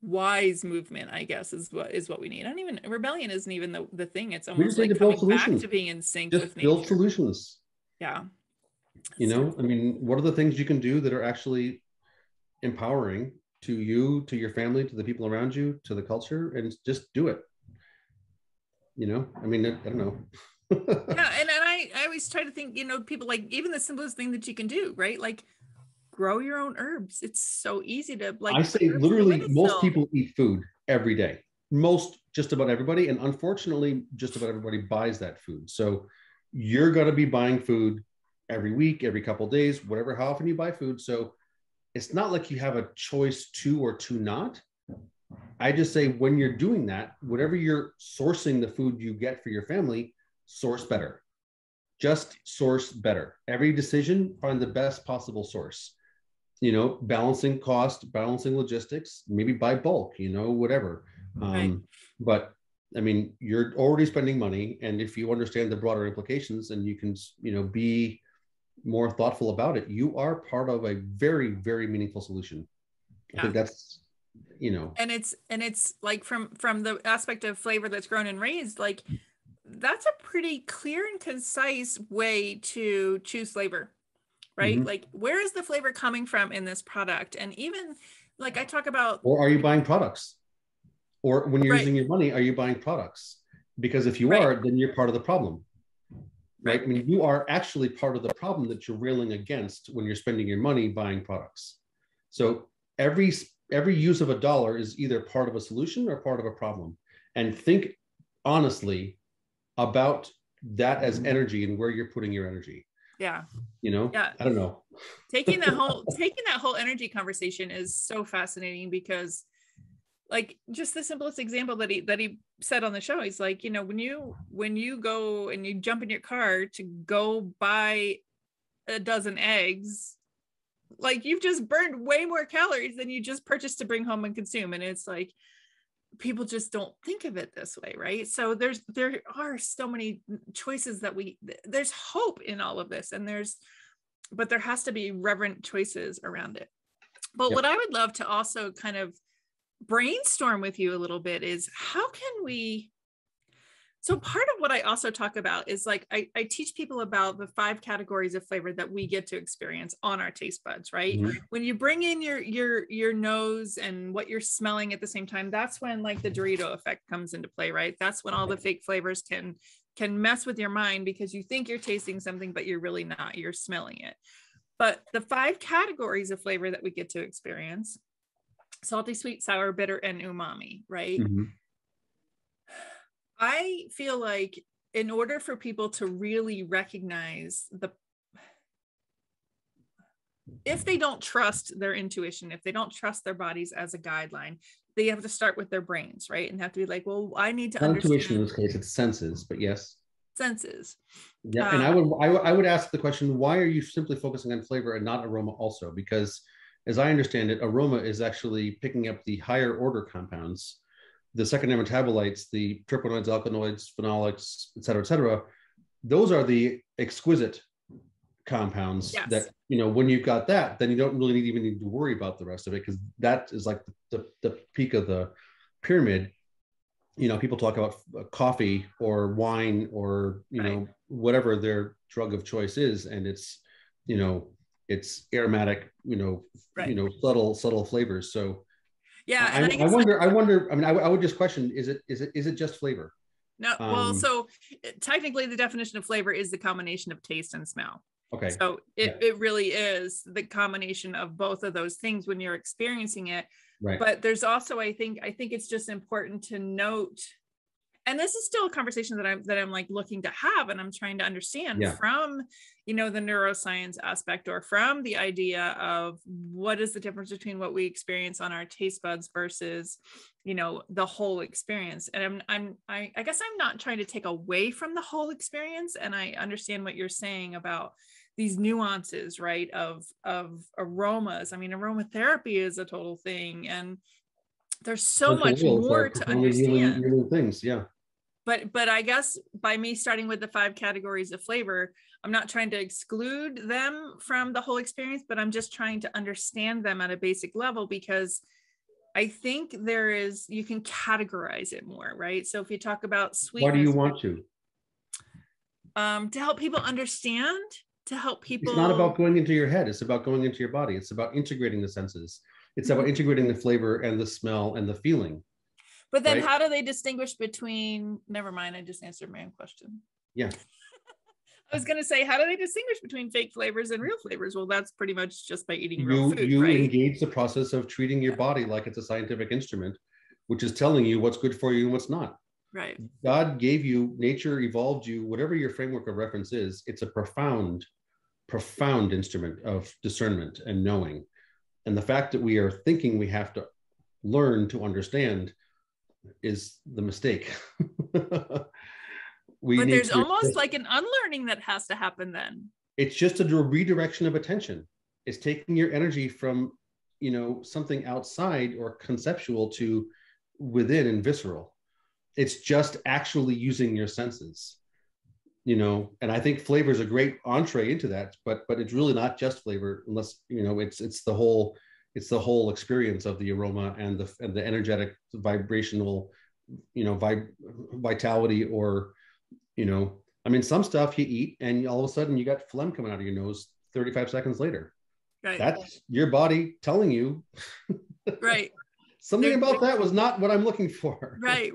Wise movement, I guess, is what we need. Rebellion isn't even the thing. It's almost like coming back to being in sync with nature. Build solutions. Yeah. What are the things you can do that are actually empowering to you, to your family, to the people around you, to the culture, and just do it. I don't know. Yeah, and I always try to think, people, like, even the simplest thing that you can do, right? Like, grow your own herbs. It's so easy to, like, I say literally most people eat food every day. Just about everybody. And unfortunately, just about everybody buys that food. So you're going to be buying food every week, every couple of days, how often you buy food. So it's not like you have a choice to or to not. I just say, when you're doing that, whatever you're sourcing the food you get for your family, source better. Just source better. Every decision, find the best possible source. Balancing cost, balancing logistics, maybe buy bulk, whatever. But you're already spending money. And if you understand the broader implications, and you can, be more thoughtful about it, you are part of a very, very meaningful solution. I think that's, and it's like from the aspect of flavor that's grown and raised, like, that's a pretty clear and concise way to choose flavor, right? Mm-hmm. Like, where is the flavor coming from in this product? And even, like, I talk about, or are you buying products? Or when you're using your money, are you buying products? Because if you are, then you're part of the problem. Right? You are actually part of the problem that you're railing against when you're spending your money buying products. So every use of $1 is either part of a solution or part of a problem. And think honestly about that as energy and where you're putting your energy. Yeah. I don't know. Taking that whole energy conversation is so fascinating, because, like, just the simplest example that he said on the show, he's like, when you go and you jump in your car to go buy a dozen eggs, like, you've just burned way more calories than you just purchased to bring home and consume. And it's like, people just don't think of it this way, right? So there are so many choices there's hope in all of this, but there has to be reverent choices around it. But what I would love to also kind of brainstorm with you a little bit is, how can we So part of what I also talk about is like, I teach people about the 5 categories of flavor that we get to experience on our taste buds, right? Mhm. When you bring in your nose and what you're smelling at the same time, that's when like the Dorito effect comes into play, right? That's when all the fake flavors can mess with your mind because you think you're tasting something, but you're really not, you're smelling it. But the 5 categories of flavor that we get to experience: salty, sweet, sour, bitter, and umami, right? Mhm. I feel like in order for people to really recognize if they don't trust their intuition, if they don't trust their bodies as a guideline, they have to start with their brains, right? And have to be like, well, I need to Not understand intuition in this case, it's senses, but yes. senses. Yeah, and I would ask the question, why are you simply focusing on flavor and not aroma also? Because as I understand it, aroma is actually picking up the higher order compounds, the secondary metabolites, the terpenoids, alkaloids, phenolics, et cetera, those are the exquisite compounds. Yes. That, when you've got that, then you don't really even need to worry about the rest of it, because that is like the peak of the pyramid. People talk about coffee or wine or, Right. whatever their drug of choice is. And it's, it's aromatic, Right. subtle flavors. So Yeah. I, And I I guess wonder, I mean, I would just question, is it just flavor? no, well, so technically the definition of flavor is the combination of taste and smell. Okay. So it really is the combination of both of those things when you're experiencing it. Right. But there's also, I think it's just important to note, and this is still a conversation that I'm like looking to have, and I'm trying to understand from, the neuroscience aspect, or from the idea of what is the difference between what we experience on our taste buds versus, the whole experience. And I guess I'm not trying to take away from the whole experience. And I understand what you're saying about these nuances, right? Of aromas. I mean, aromatherapy is a total thing. And there's so much more to understand. Healing things. Yeah. But I guess by me starting with the 5 categories of flavor, I'm not trying to exclude them from the whole experience, but I'm just trying to understand them at a basic level, because I think you can categorize it more, right? So if you talk about sweetness, why do you want to? To help people understand, to help people. It's not about going into your head. It's about going into your body. It's about integrating the senses. It's about integrating the flavor and the smell and the feeling. But then how do they distinguish between, never mind, I just answered my own question. Yeah. I was going to say, how do they distinguish between fake flavors and real flavors? Well, that's pretty much just by eating real food, you right? engage the process of treating your body like it's a scientific instrument, which is telling you what's good for you and what's not. Right. God gave you, nature evolved you, whatever your framework of reference is, it's a profound instrument of discernment and knowing. And the fact that we are thinking we have to learn to understand is the mistake. But there's almost like an unlearning that has to happen then. It's just a redirection of attention. It's taking your energy from, something outside or conceptual to within and visceral. It's just actually using your senses, and I think flavor is a great entree into that, but it's really not just flavor, unless, it's the whole experience of the aroma and the energetic vibrational, vitality, or, I mean, some stuff you eat and all of a sudden you got phlegm coming out of your nose 35 seconds later. Right. That's your body telling you. Right. Something about that was not what I'm looking for. Right.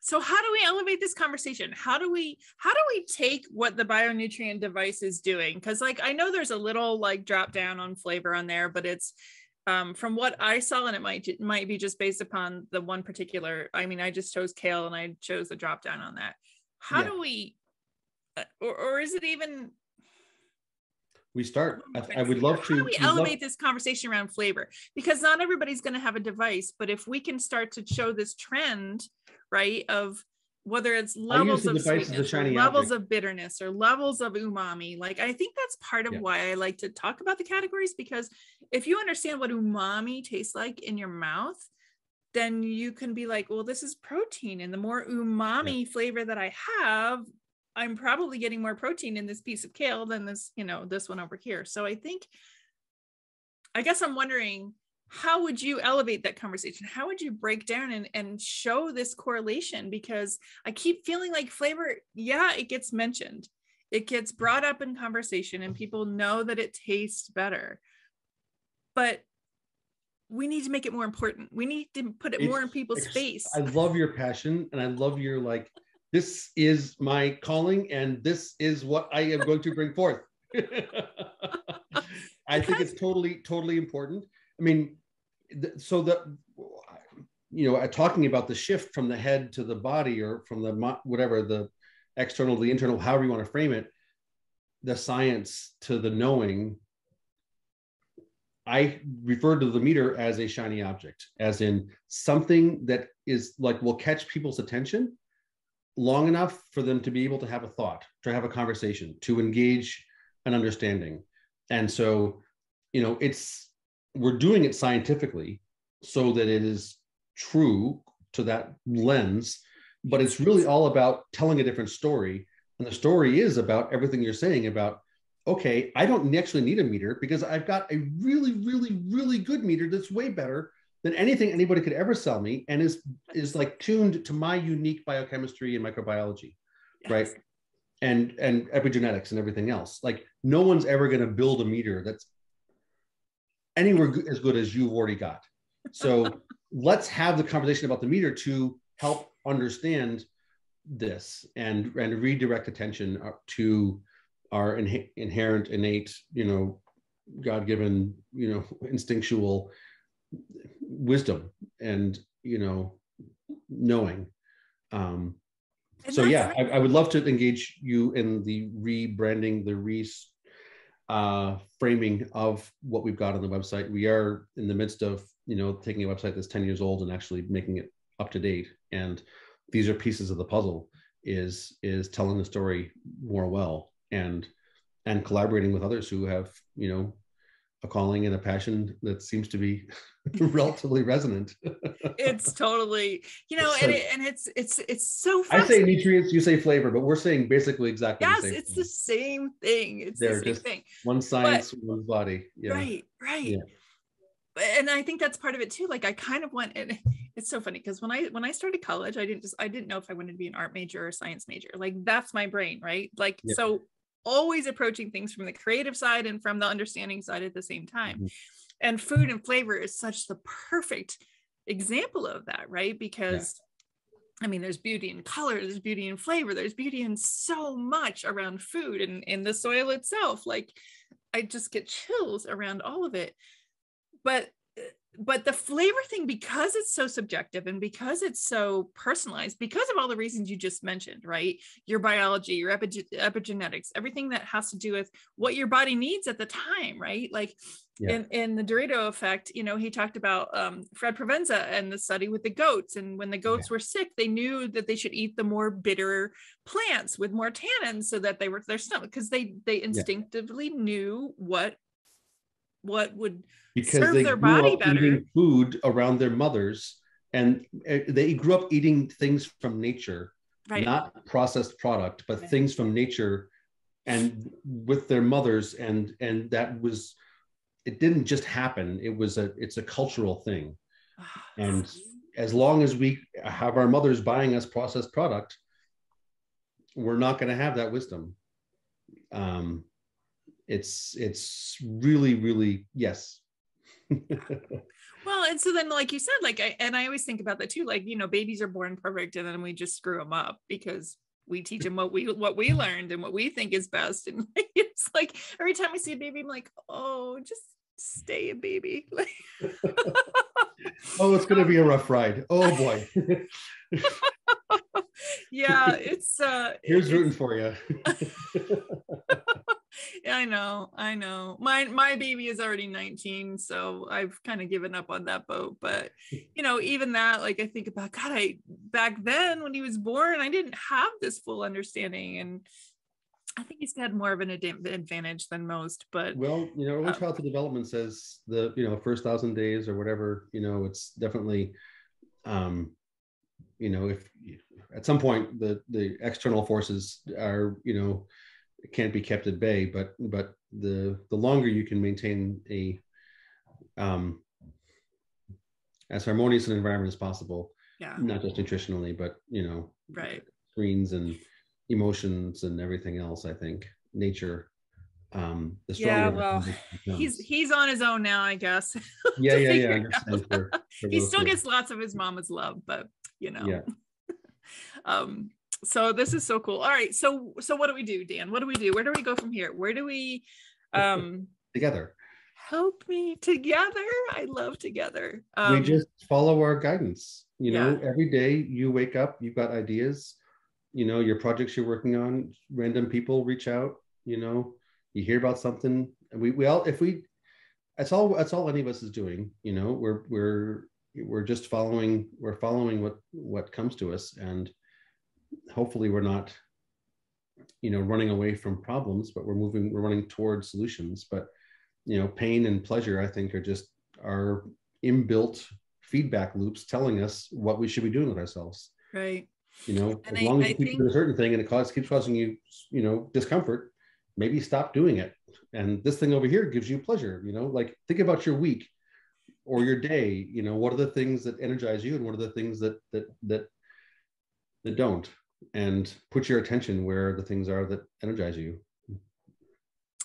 So how do we elevate this conversation? How do we take what the Bionutrient Device is doing? Because like, I know there's a little like drop down on flavor on there, but it's from what I saw, and it might be just based upon the one particular, I mean, I just chose kale and I chose the drop down on that. How do we, or is it even? We start, I would love to. How do we elevate this conversation around flavor? Because not everybody's going to have a device, but if we can start to show this trend, right, of whether it's levels of sweetness or levels of bitterness or levels of umami, like I think that's part of why I like to talk about the categories, because if you understand what umami tastes like in your mouth, then you can be like, well, this is protein, and the more umami flavor that I have, I'm probably getting more protein in this piece of kale than this, this one over here. So I guess I'm wondering, how would you elevate that conversation? How would you break down and show this correlation? Because I keep feeling like flavor, yeah, it gets mentioned. It gets brought up in conversation and people know that it tastes better. But we need to make it more important. We need to put it more in people's face. I love your passion, and I love your like, this is my calling and this is what I am going to bring forth. I think it's totally important. I mean, talking about the shift from the head to the body, or from the whatever, the external to the internal, however you want to frame it, the science to the knowing, I refer to the meter as a shiny object, as in something that is like, will catch people's attention long enough for them to be able to have a thought, to have a conversation, to engage an understanding. And so, we're doing it scientifically so that it is true to that lens, but it's really all about telling a different story. And the story is about everything you're saying about, okay, I don't actually need a meter because I've got a really, really, really good meter that's way better than anything anybody could ever sell me, and is like tuned to my unique biochemistry and microbiology, yes. Right? And epigenetics and everything else. Like, no one's ever going to build a meter that's anywhere as good as you've already got. So let's have the conversation about the meter to help understand this and redirect attention to our inherent, innate, God-given, instinctual wisdom and, knowing. So yeah, I would love to engage you in the rebranding, the framing of what we've got on the website. We are in the midst of, taking a website that's 10 years old and actually making it up to date. And these are pieces of the puzzle, is telling the story more well and collaborating with others who have, a calling and a passion that seems to be relatively resonant. It's totally, and it's so I say nutrients, you say flavor, but we're saying basically exactly the same. Yes, it's the same thing. It's the same thing. One science, one body. Yeah. Right. Yeah. And I think that's part of it too. Like, I kind of went, and it's so funny because when I started college, I didn't know if I wanted to be an art major or a science major. Like, that's my brain, right? Like, so always approaching things from the creative side and from the understanding side at the same time. Mm-hmm. And food and flavor is such the perfect example of that, right? Because I mean, there's beauty in color, there's beauty in flavor, there's beauty in so much around food and in the soil itself. Like, I just get chills around all of it. But the flavor thing, because it's so subjective and because it's so personalized, because of all the reasons you just mentioned, right? Your biology, your epigenetics, everything that has to do with what your body needs at the time, right? Like in the Dorito effect, he talked about Fred Provenza and the study with the goats. And when the goats were sick, they knew that they should eat the more bitter plants with more tannins so that they were their stomach, because they instinctively knew what would serve their body better. Eating food around their mothers, and they grew up eating things from nature, not processed product, but things from nature, and with their mothers, and that was, it didn't just happen. It's a cultural thing, and as long as we have our mothers buying us processed product, we're not going to have that wisdom. It's really, really, yes. Well, and so then, like you said, I always think about that too. Like, babies are born perfect, and then we just screw them up because we teach them what we learned and what we think is best. And it's like every time I see a baby, I'm like, oh, just stay a baby. Oh, it's going to be a rough ride. Oh boy. Yeah, here's rooting for you. I know. My baby is already 19, so I've kind of given up on that boat. But even that, like, I think about, God, back then when he was born, I didn't have this full understanding, and I think he's had more of an advantage than most. But early childhood development says the first 1,000 days or whatever, it's definitely if at some point the external forces are can't be kept at bay, but the longer you can maintain a as harmonious an environment as possible. Yeah. Not just nutritionally, but, Right. screens and emotions and everything else. I think nature, the Yeah, stronger well, he's on his own now, I guess. Yeah. I understand for he still gets lots of his mama's love, but Yeah. So this is so cool. All right, so what do we do, Dan? What do we do? Where do we go from here? Where do we together? Help me together. I love together. We just follow our guidance. Yeah. Every day you wake up, you've got ideas, your projects you're working on, random people reach out, you hear about something. We all, that's all any of us is doing. We're just following what comes to us, and hopefully we're not, running away from problems, but we're running towards solutions. But, pain and pleasure, I think, are just our inbuilt feedback loops telling us what we should be doing with ourselves. Right. As long as you keep doing a certain thing and it keeps causing you, discomfort, maybe stop doing it. And this thing over here gives you pleasure, like think about your week or your day, what are the things that energize you and what are the things that don't, and put your attention where the things are that energize you.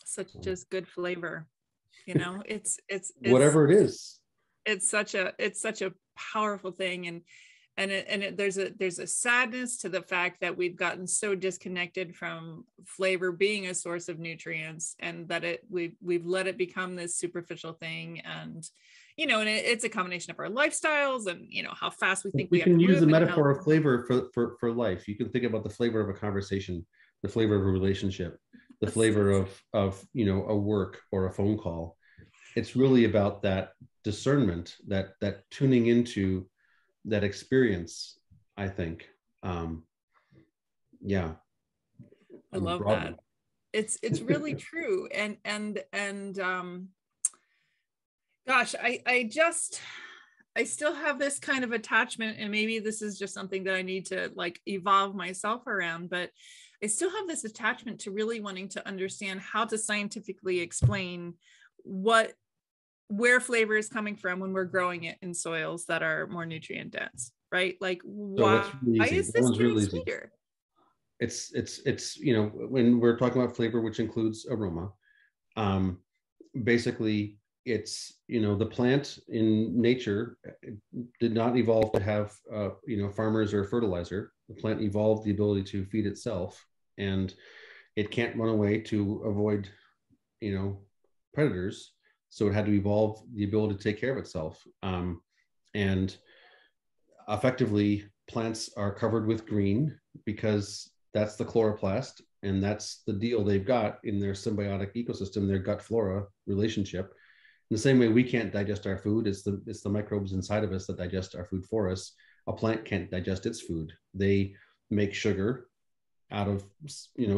Such as good flavor, it's whatever it is. It's such a powerful thing. And there's a sadness to the fact that we've gotten so disconnected from flavor being a source of nutrients, and that we've let it become this superficial thing. And and it's a combination of our lifestyles and how fast we think we have to move. You can use the metaphor of flavor for life. You can think about the flavor of a conversation, the flavor of a relationship, the flavor of a work or a phone call. It's really about that discernment, that tuning into that experience, I think. Yeah. I love that. It's really true. And gosh, I still have this kind of attachment, and maybe this is just something that I need to evolve myself around, but I still have this attachment to really wanting to understand how to scientifically explain where flavor is coming from when we're growing it in soils that are more nutrient dense, right? Why is this getting sweeter? It's when we're talking about flavor, which includes aroma, basically it's the plant in nature did not evolve to have farmers or fertilizer. The plant evolved the ability to feed itself, and it can't run away to avoid predators. So it had to evolve the ability to take care of itself. And effectively, plants are covered with green because that's the chloroplast, and that's the deal they've got in their symbiotic ecosystem, their gut flora relationship. In the same way we can't digest our food, it's the microbes inside of us that digest our food for us. A plant can't digest its food. They make sugar out of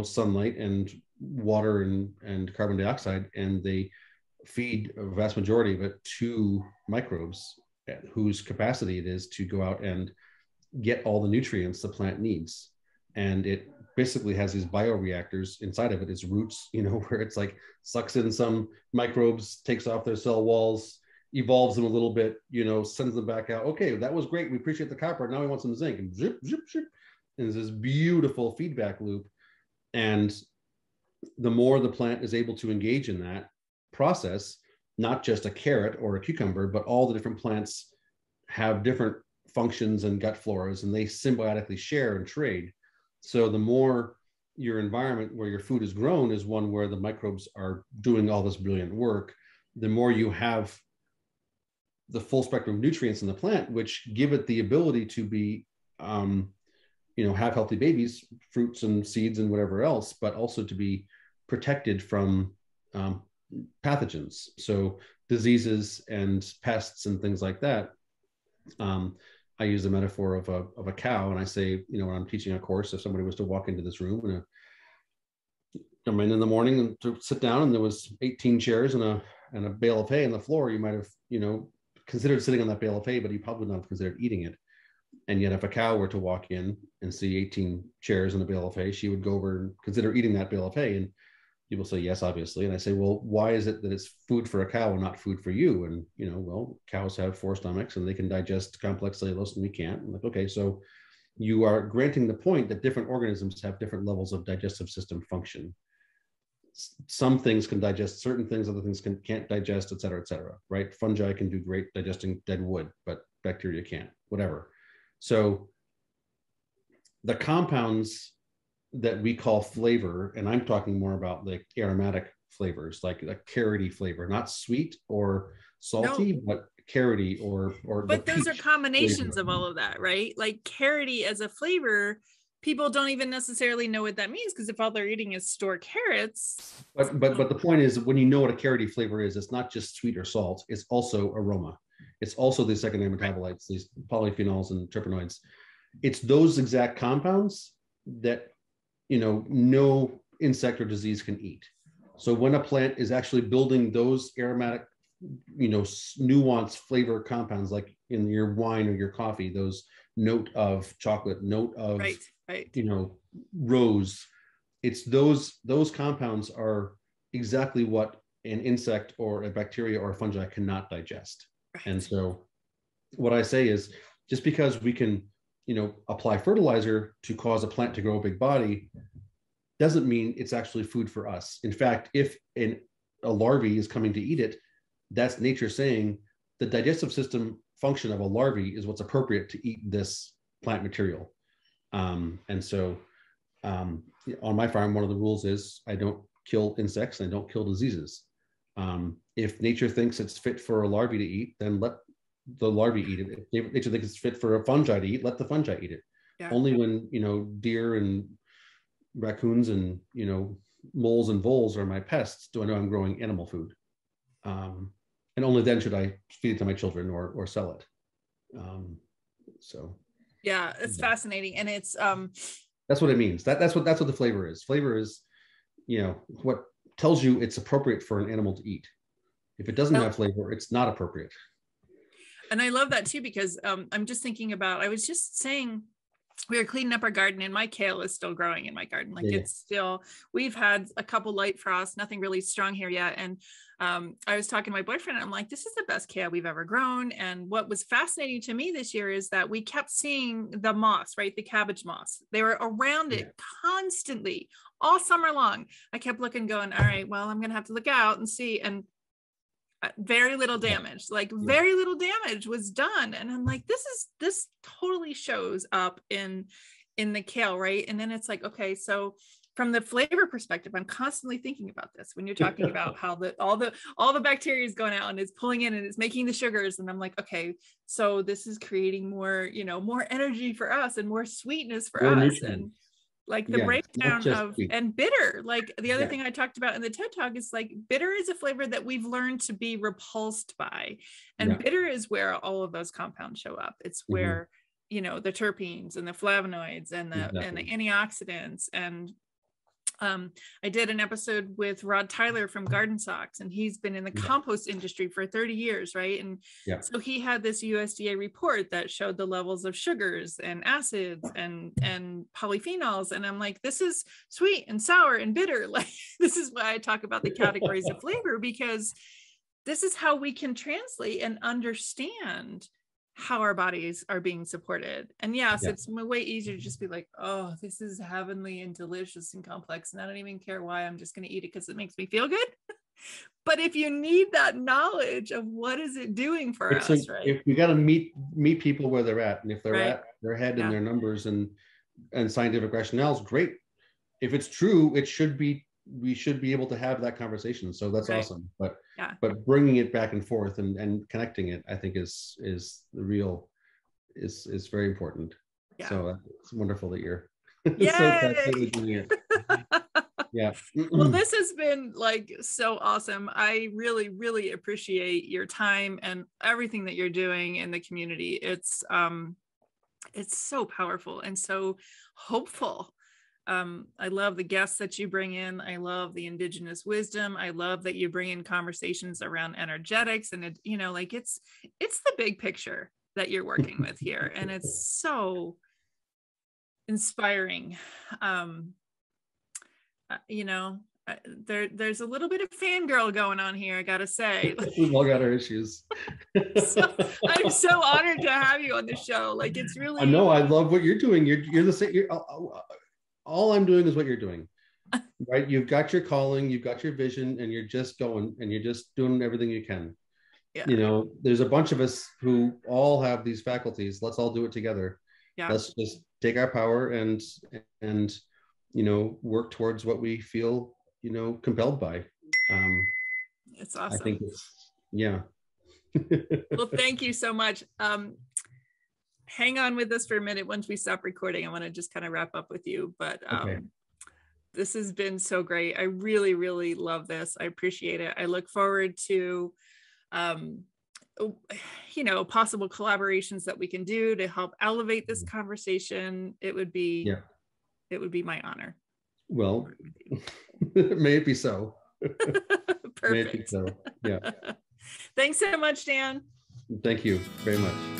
sunlight and water and carbon dioxide, and they feed a vast majority of it to microbes whose capacity it is to go out and get all the nutrients the plant needs. And it basically has these bioreactors inside of it, its roots, where it's sucks in some microbes, takes off their cell walls, evolves them a little bit, sends them back out. Okay, that was great. We appreciate the copper. Now we want some zinc, and zip, zip, zip. And there's this beautiful feedback loop. And the more the plant is able to engage in that process, not just a carrot or a cucumber, but all the different plants have different functions and gut floras, and they symbiotically share and trade. So the more your environment where your food is grown is one where the microbes are doing all this brilliant work, the more you have the full spectrum of nutrients in the plant, which give it the ability to be, have healthy babies, fruits and seeds and whatever else, but also to be protected from pathogens, so diseases and pests and things like that. I use the metaphor of a cow, and I say, when I'm teaching a course, if somebody was to walk into this room and come in the morning and to sit down, and there was 18 chairs and a bale of hay on the floor, you might have considered sitting on that bale of hay, but you probably would not have considered eating it. And yet, if a cow were to walk in and see 18 chairs and a bale of hay, she would go over and consider eating that bale of hay. And People say yes, obviously. And I say, well, why is it that it's food for a cow and not food for you? And, well, cows have 4 stomachs and they can digest complex cellulose and we can't. I'm like, okay, so you are granting the point that different organisms have different levels of digestive system function. Some things can digest certain things, other things can't digest, et cetera, right? Fungi can do great digesting dead wood, but bacteria can't, whatever. So the compounds that we call flavor, and I'm talking more about like aromatic flavors, like a carroty flavor, not sweet or salty, No. but carroty or but those are combinations flavor. of all of that, right? Like carroty as a flavor, people don't even necessarily know what that means, because if all they're eating is store carrots. But the point is, when you know what a carroty flavor is, it's not just sweet or salt, it's also aroma. It's also these secondary metabolites, these polyphenols and terpenoids. It's those exact compounds that no insect or disease can eat. So when a plant is actually building those aromatic, nuanced flavor compounds, like in your wine or your coffee, those note of chocolate, note of right. rose, it's those compounds are exactly what an insect or a bacteria or a fungi cannot digest. Right. And so what I say is, just because we can apply fertilizer to cause a plant to grow a big body doesn't mean it's actually food for us. In fact, if a larvae is coming to eat it, that's nature saying the digestive system function of a larvae is what's appropriate to eat this plant material. And so on my farm, one of the rules is I don't kill insects and I don't kill diseases. If nature thinks it's fit for a larvae to eat, then let the larvae eat it. If nature thinks it's fit for a fungi to eat, let the fungi eat it. Yeah. Only when deer and raccoons and moles and voles are my pests do I know I'm growing animal food. And only then should I feed it to my children or sell it. So yeah, it's fascinating. And it's that's what it means. That's what the flavor is. Flavor is what tells you it's appropriate for an animal to eat. If it doesn't have flavor, it's not appropriate. And I love that too, because I'm just thinking about, I was just saying, we were cleaning up our garden and my kale is still growing in my garden. Like it's still, we've had a couple light frosts, nothing really strong here yet. And I was talking to my boyfriend and I'm like, this is the best kale we've ever grown. And what was fascinating to me this year is that we kept seeing the moss, right? The cabbage moss. They were around it constantly all summer long. I kept looking, going, all right, well, I'm going to have to look out and see. And very little damage, very little damage was done. And I'm like, this totally shows up in the kale, right? And then it's like, okay, so from the flavor perspective, I'm constantly thinking about this when you're talking about how all the bacteria is going out and it's pulling in and it's making the sugars. And I'm like, okay, so this is creating more, more energy for us and more sweetness for us. Nutrients. And like the breakdown of, and bitter, like the other thing I talked about in the TED Talk is like bitter is a flavor that we've learned to be repulsed by. And bitter is where all of those compounds show up. It's where, the terpenes and the flavonoids and the antioxidants. And I did an episode with Rod Tyler from Garden Socks, and he's been in the compost industry for 30 years, right? And so he had this USDA report that showed the levels of sugars and acids and polyphenols. And I'm like, this is sweet and sour and bitter. Like, this is why I talk about the categories of flavor, because this is how we can translate and understand how our bodies are being supported. And yes, it's way easier to just be like, oh, this is heavenly and delicious and complex, and I don't even care why, I'm just going to eat it because it makes me feel good. But if you need that knowledge of what is it doing for us, right? If you got to meet people where they're at, and if they're at their head and their numbers and scientific rationales, great. If it's true, we should be able to have that conversation. So that's awesome. But bringing it back and forth and connecting it, I think is the real is very important. So it's wonderful that you're so doing it. Well, this has been like so awesome. I really, really appreciate your time and everything that you're doing in the community. It's so powerful and so hopeful. I love the guests that you bring in. I love the indigenous wisdom. I love that you bring in conversations around energetics, and it, it's the big picture that you're working with here. And it's so inspiring. there's a little bit of fangirl going on here, I gotta say. We've all got our issues. So I'm so honored to have you on the show. Like, it's really, I know, I love what you're doing. You're the same. All I'm doing is what you're doing, right? You've got your calling, you've got your vision, and you're just going, and you're just doing everything you can. yeah. You know, there's a bunch of us who all have these faculties. Let's all do it together. Yeah. Let's just take our power and you know, work towards what we feel, you know, compelled by. It's awesome. I think it's, yeah. Well, thank you so much. Hang on with us for a minute. Once we stop recording, I want to just kind of wrap up with you, but Okay. This has been so great. I really, really love this. I appreciate it. I look forward to, you know, possible collaborations that we can do to help elevate this conversation. It would be, it would be my honor. Well, may it be so. Perfect. May it be so. Yeah. Thanks so much, Dan. Thank you very much.